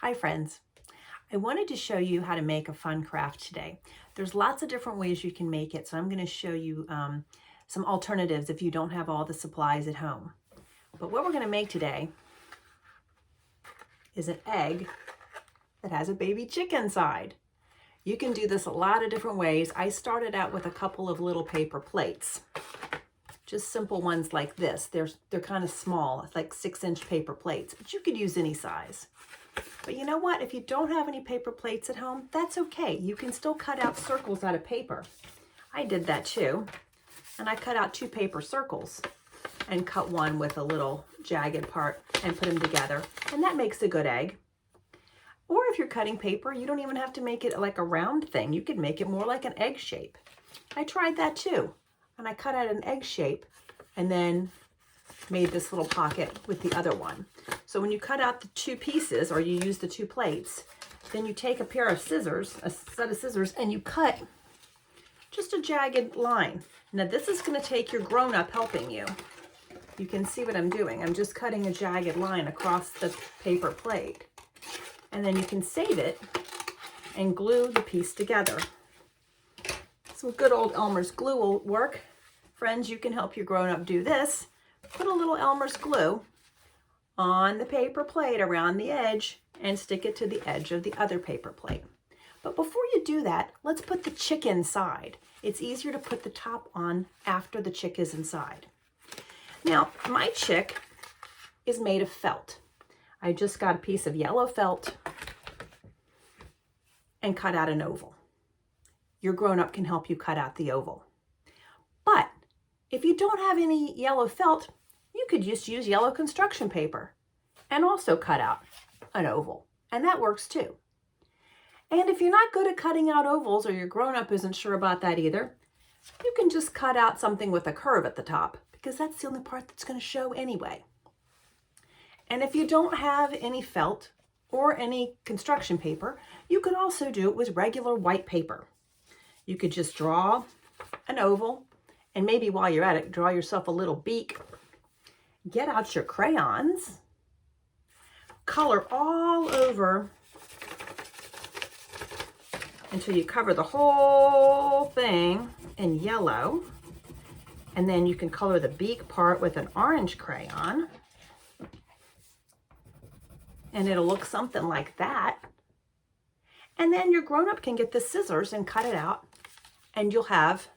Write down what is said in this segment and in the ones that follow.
Hi friends. I wanted to show you how to make a fun craft today. There's lots of different ways you can make it, so I'm going to show you some alternatives if you don't have all the supplies at home. But what we're going to make today is an egg that has a baby chick inside. You can do this a lot of different ways. I started out with a couple of little paper plates, just simple ones like this. They're kind of small, it's like 6-inch paper plates, but you could use any size. But you know what? If you don't have any paper plates at home, that's okay. You can still cut out circles out of paper. I did that too. And I cut out 2 paper circles and cut one with a little jagged part and put them together. And that makes a good egg. Or if you're cutting paper, you don't even have to make it like a round thing. You could make it more like an egg shape. I tried that too. And I cut out an egg shape and then made this little pocket with the other one. So when you cut out the 2 pieces, or you use the 2 plates, then you take a pair of scissors, a set of scissors, and you cut just a jagged line. Now this is going to take your grown-up helping you. You can see what I'm doing. I'm just cutting a jagged line across the paper plate. And then you can save it and glue the piece together. Some good old Elmer's glue will work. Friends, you can help your grown-up do this. Put a little Elmer's glue on the paper plate around the edge and stick it to the edge of the other paper plate. But before you do that, let's put the chick inside. It's easier to put the top on after the chick is inside. Now, my chick is made of felt. I just got a piece of yellow felt and cut out an oval. Your grown-up can help you cut out the oval. But if you don't have any yellow felt, you could just use yellow construction paper and also cut out an oval, and that works too. And if you're not good at cutting out ovals, or your grown-up isn't sure about that either, you can just cut out something with a curve at the top, because that's the only part that's going to show anyway. And if you don't have any felt or any construction paper, you could also do it with regular white paper. You could just draw an oval, and maybe while you're at it, draw yourself a little beak. Get out your crayons, color all over until you cover the whole thing in yellow. And then you can color the beak part with an orange crayon. And it'll look something like that. And then your grown-up can get the scissors and cut it out, and you'll have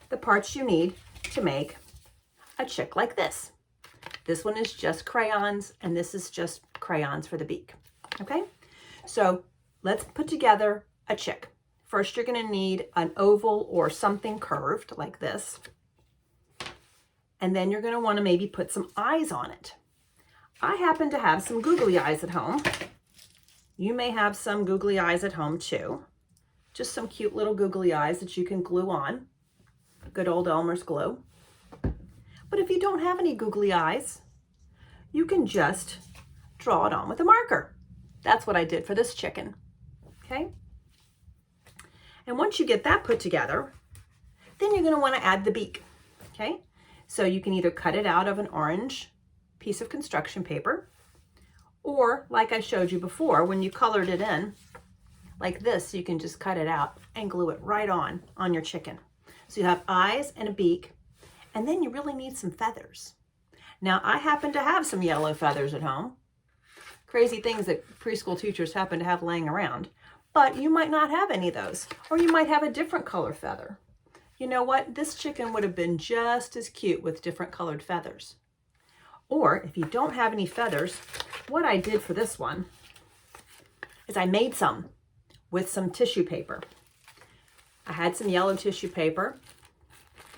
the parts you need to make a chick like this. This one is just crayons, and this is just crayons for the beak. Okay, so let's put together a chick. First, you're going to need an oval or something curved like this. And then you're going to want to maybe put some eyes on it. I happen to have some googly eyes at home. You may have some googly eyes at home too. Just some cute little googly eyes that you can glue on. Good old Elmer's glue. But if you don't have any googly eyes, you can just draw it on with a marker. That's what I did for this chicken. Okay? And once you get that put together, then you're going to want to add the beak. Okay? So you can either cut it out of an orange piece of construction paper, or like I showed you before, when you colored it in like this, you can just cut it out and glue it right on your chicken. So you have eyes and a beak, and then you really need some feathers. Now, I happen to have some yellow feathers at home. Crazy things that preschool teachers happen to have laying around. But you might not have any of those, or you might have a different color feather. You know what? This chicken would have been just as cute with different colored feathers. Or if you don't have any feathers, what I did for this one is I made some with some tissue paper. I had some yellow tissue paper,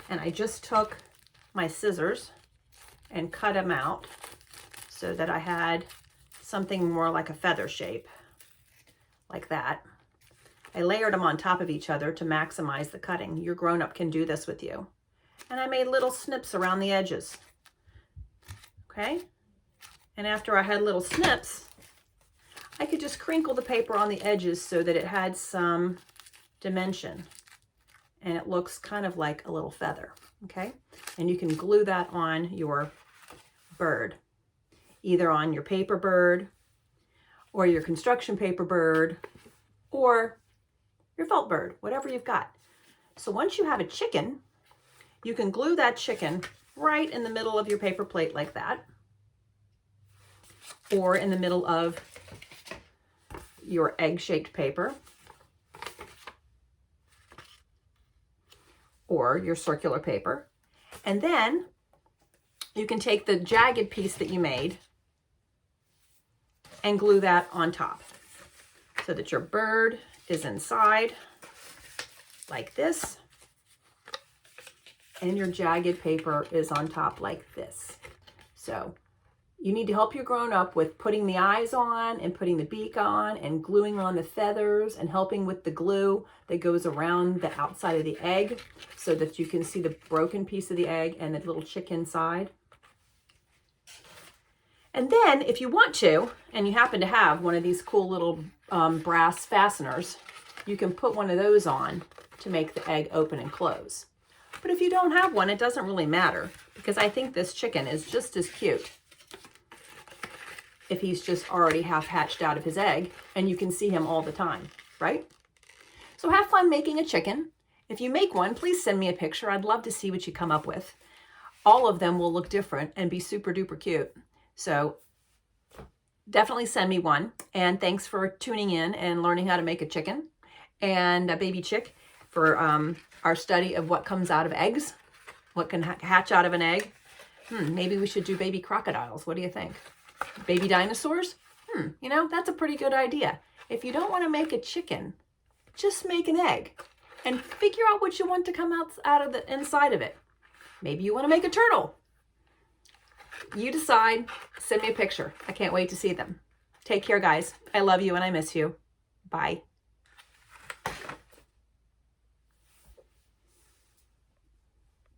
and I just took my scissors and cut them out so that I had something more like a feather shape, like that. I layered them on top of each other to maximize the cutting. Your grown-up can do this with you. And I made little snips around the edges. Okay? And after I had little snips, I could just crinkle the paper on the edges so that it had some dimension. And it looks kind of like a little feather. Okay? And you can glue that on your bird, either on your paper bird or your construction paper bird, or your felt bird, whatever you've got. So once you have a chicken, you can glue that chicken right in the middle of your paper plate like that, or in the middle of your egg-shaped paper, or your circular paper. And then you can take the jagged piece that you made and glue that on top so that your bird is inside like this, and your jagged paper is on top like this. So you need to help your grown-up with putting the eyes on and putting the beak on and gluing on the feathers and helping with the glue that goes around the outside of the egg so that you can see the broken piece of the egg and the little chick inside. And then if you want to, and you happen to have one of these cool little brass fasteners, you can put one of those on to make the egg open and close. But if you don't have one, it doesn't really matter, because I think this chicken is just as cute if he's just already half hatched out of his egg and you can see him all the time, right? So have fun making a chicken. If you make one, please send me a picture. I'd love to see what you come up with. All of them will look different and be super duper cute. So definitely send me one. And thanks for tuning in and learning how to make a chicken and a baby chick for our study of what comes out of eggs, what can hatch out of an egg. Maybe we should do baby crocodiles. What do you think? Baby dinosaurs? You know, that's a pretty good idea. If you don't want to make a chicken, just make an egg and figure out what you want to come out of the inside of it. Maybe you want to make a turtle. You decide. Send me a picture. I can't wait to see them. Take care, guys. I love you and I miss you. Bye.